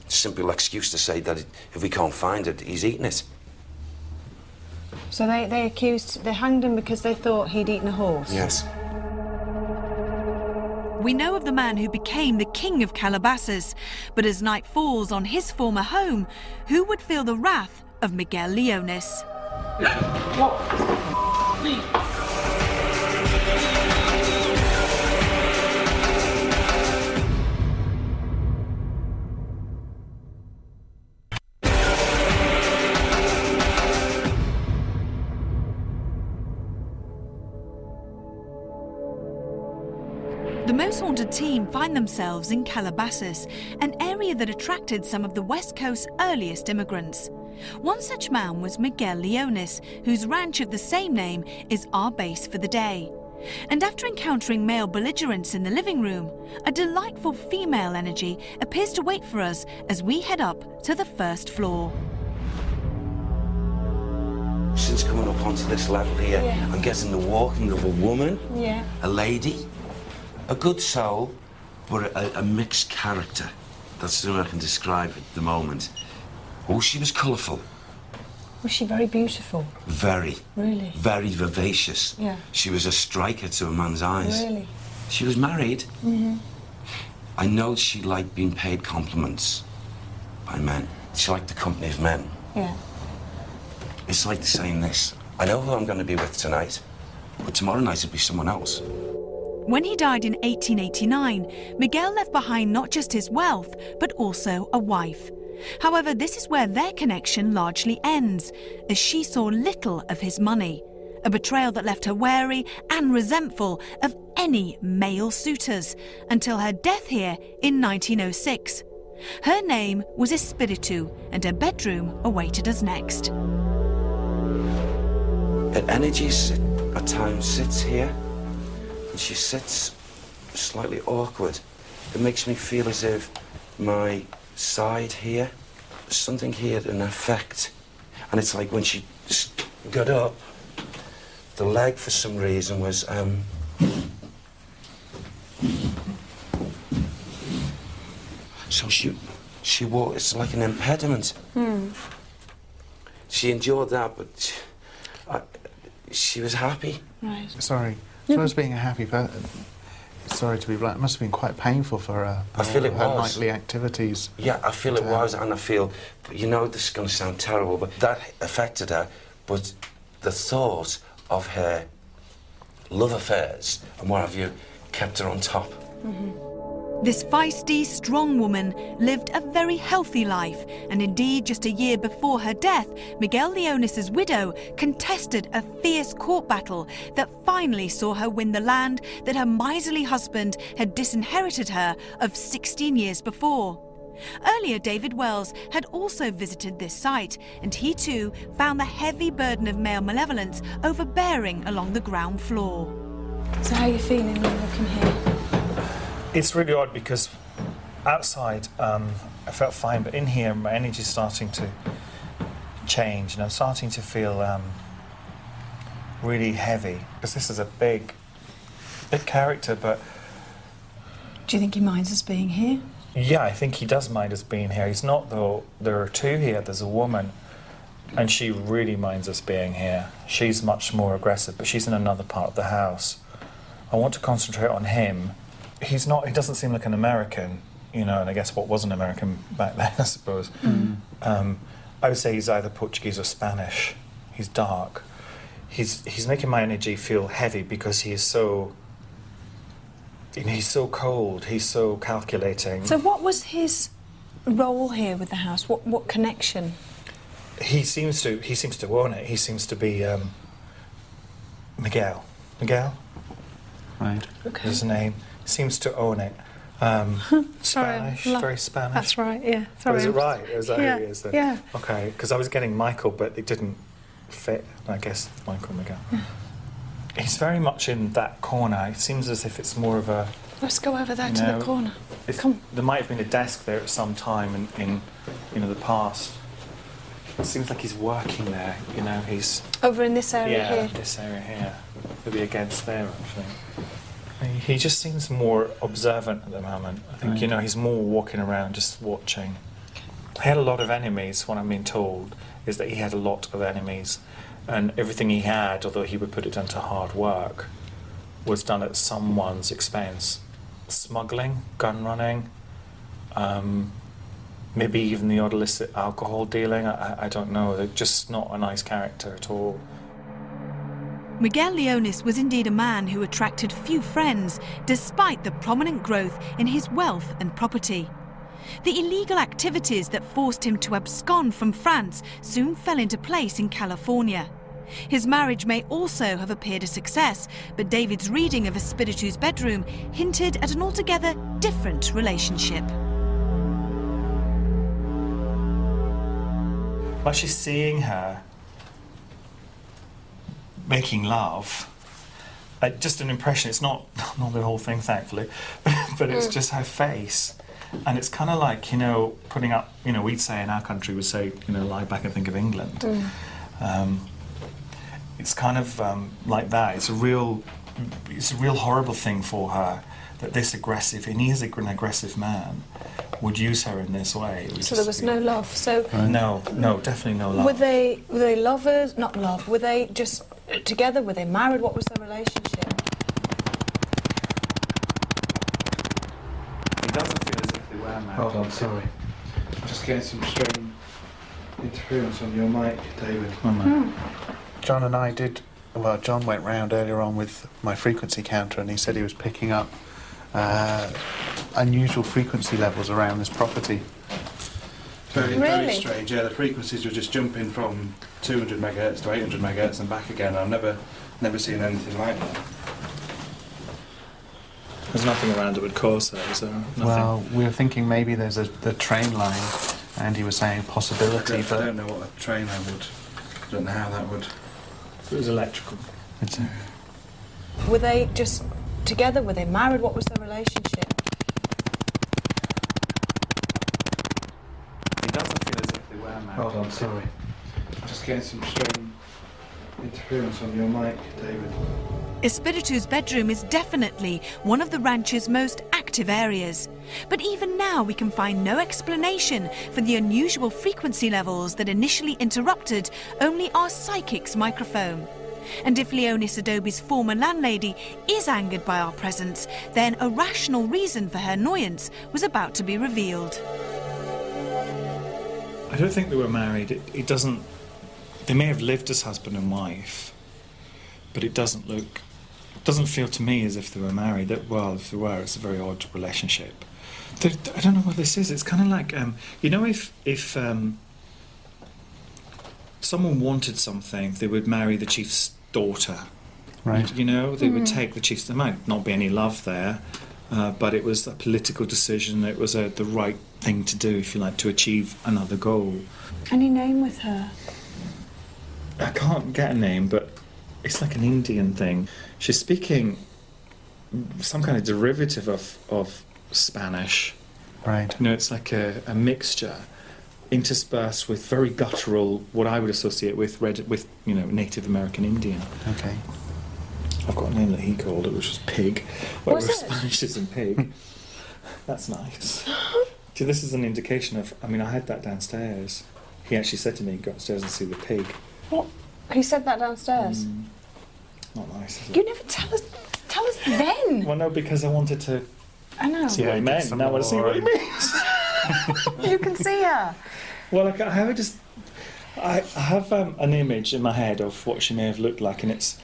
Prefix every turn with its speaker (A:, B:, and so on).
A: simple excuse to say that if we can't find it, he's eaten it.
B: So they hanged him because they thought he'd eaten a horse?
A: Yes.
C: We know of the man who became the king of Calabasas, but as night falls on his former home, who would feel the wrath of Miguel Leonis? The Most Haunted team find themselves in Calabasas, an area that attracted some of the West Coast's earliest immigrants. One such man was Miguel Leonis, whose ranch of the same name is our base for the day. And after encountering male belligerents in the living room, a delightful female energy appears to wait for us as we head up to the first floor.
A: Since coming up onto this level here, I'm getting the walking of a woman, a lady, a good soul, but a mixed character. That's the way I can describe it at the moment. Oh, she was colourful.
B: Was she very beautiful?
A: Very.
B: Really?
A: Very vivacious.
B: Yeah.
A: She was a striker to a man's eyes.
B: Really?
A: She was married. I know she liked being paid compliments by men. She liked the company of men.
B: Yeah.
A: It's like saying this: I know who I'm going to be with tonight, but tomorrow night it'll be someone else.
C: When he died in 1889, Miguel left behind not just his wealth, but also a wife. However, this is where their connection largely ends, as she saw little of his money, a betrayal that left her wary and resentful of any male suitors, until her death here in 1906. Her name was Espiritu, and her bedroom awaited us next.
A: Her energy at times sits here, and she sits slightly awkward. It makes me feel as if my side here, something here in effect. And it's like when she just got up, the leg for some reason was, so she walked, it's like an impediment. She endured that, but she was happy.
B: Right.
D: Sorry. As well as being a happy person, sorry to be blunt, it must have been quite painful for her.
A: I feel it
D: her
A: was.
D: nightly activities.
A: Yeah, I feel it was, and I feel, you know, this is going to sound terrible, but that affected her. But the thought of her love affairs and what have you kept her on top.
C: This feisty, strong woman lived a very healthy life, and indeed just a year before her death, Miguel Leonis' widow contested a fierce court battle that finally saw her win the land that her miserly husband had disinherited her of 16 years before. Earlier, David Wells had also visited this site, and he too found the heavy burden of male malevolence overbearing along the ground floor.
B: So how are you feeling when you're looking here?
E: It's really odd because outside I felt fine, but in here my energy's starting to change, and I'm starting to feel really heavy, because this is a big character. But
B: Do you think he minds us being here?
E: yeah, I think he does mind us being here. He's not, though. There are two here. There's a woman, and she really minds us being here. She's much more aggressive, but she's in another part of the house. I want to concentrate on him. He doesn't seem like an American, you know, and I guess what was an American back then, I suppose. I would say he's either Portuguese or Spanish. He's dark. He's making my energy feel heavy because he is so, you know, he's so cold, he's so calculating.
B: So what was his role here with the house? What connection?
E: He seems to own it. He seems to be Miguel. Miguel?
D: Right.
B: Okay.
E: His name. Seems to own it. Spanish, very Spanish.
B: That's right, yeah. Sorry.
E: Oh, is it right? Is that who he is then?
B: Yeah.
E: Okay, because I was getting Michael, but it didn't fit, I guess, Michael Miguel.
B: Yeah.
E: He's very much in that corner. It seems as if it's more of a...
B: Let's go over there to the corner.
E: Come. There might have been a desk there at some time in you know, the past. It seems like he's working there, you know, he's...
B: Over in this area here?
E: Yeah, this area here. Maybe against there, actually. He just seems more observant at the moment. I think, you know, he's more walking around, just watching. He had a lot of enemies. What I'm being told is that he had a lot of enemies, and everything he had, although he would put it down to hard work, was done at someone's expense. Smuggling, gun running, maybe even the odd illicit alcohol dealing. I don't know. They're just not a nice character at all.
C: Miguel Leonis was indeed a man who attracted few friends, despite the prominent growth in his wealth and property. The illegal activities that forced him to abscond from France soon fell into place in California. His marriage may also have appeared a success, but David's reading of Espiritu's bedroom hinted at an altogether different relationship.
E: But she's seeing her making love. Just an impression. It's not the whole thing, thankfully, but it's just her face. And it's kind of like, you know, putting up, you know, we'd say in our country, we'd say, you know, lie back and think of England. It's kind of like that. It's a real horrible thing for her that this aggressive, and he is an aggressive man, would use her in this way.
B: So there was no love. So
E: no, definitely no love.
B: were they lovers? Not love. Were they just together? Were they married? What was their relationship?
E: It doesn't feel as if they were married.
D: Hold on, sorry. I'm just getting some strange interference on your mic, David. John and I did. Well, John went round earlier on with my frequency counter, and he said he was picking up unusual frequency levels around this property.
F: Very strange. Yeah, the frequencies were just jumping from 200 megahertz to 800 megahertz and back again. I've never seen anything like that.
E: There's nothing around that would cause that, is there? Nothing.
D: Well, we were thinking maybe there's the train line, and he was saying possibility,
F: I
D: but
F: don't know what a train I would. I don't know how that would.
E: It was electrical.
B: Were they just together? Were they married? What was their relationship?
E: It doesn't feel as if they were married.
D: Hold on, sorry. I'm just getting some strange interference on your mic, David.
C: Espiritu's bedroom is definitely one of the ranch's most active areas. But even now we can find no explanation for the unusual frequency levels that initially interrupted only our psychic's microphone. And if Leonis Adobe's former landlady is angered by our presence, then a rational reason for her annoyance was about to be revealed.
E: I don't think they were married. It doesn't. They may have lived as husband and wife, but it doesn't look. It doesn't feel to me as if they were married. Well, if they were, it's a very odd relationship. I don't know what this is. It's kind of like, you know, if someone wanted something, they would marry the chief's daughter.
D: Right.
E: You know, they would take the chief's. There might not be any love there, but it was a political decision. It was the right thing to do, if you like, to achieve another goal.
B: Any name with her?
E: I can't get a name, but it's like an Indian thing. She's speaking some kind of derivative of Spanish.
D: Right.
E: You know, it's like a mixture interspersed with very guttural, what I would associate with you know, Native American Indian.
D: Okay.
E: I've got a name that he called it, which was Pig.
B: What's
E: Whatever
B: it?
E: Spanish is in Pig. That's nice. See, this is an indication of, I mean, I had that downstairs. He actually said to me, go upstairs and see the pig.
B: What? He said that downstairs.
E: Not nice, is it?
B: You never tell us then.
E: Well, no, because I wanted to
B: I know.
E: see what he meant. Now I want to see what he means.
B: You can see her.
E: Well, I have an image in my head of what she may have looked like, and it's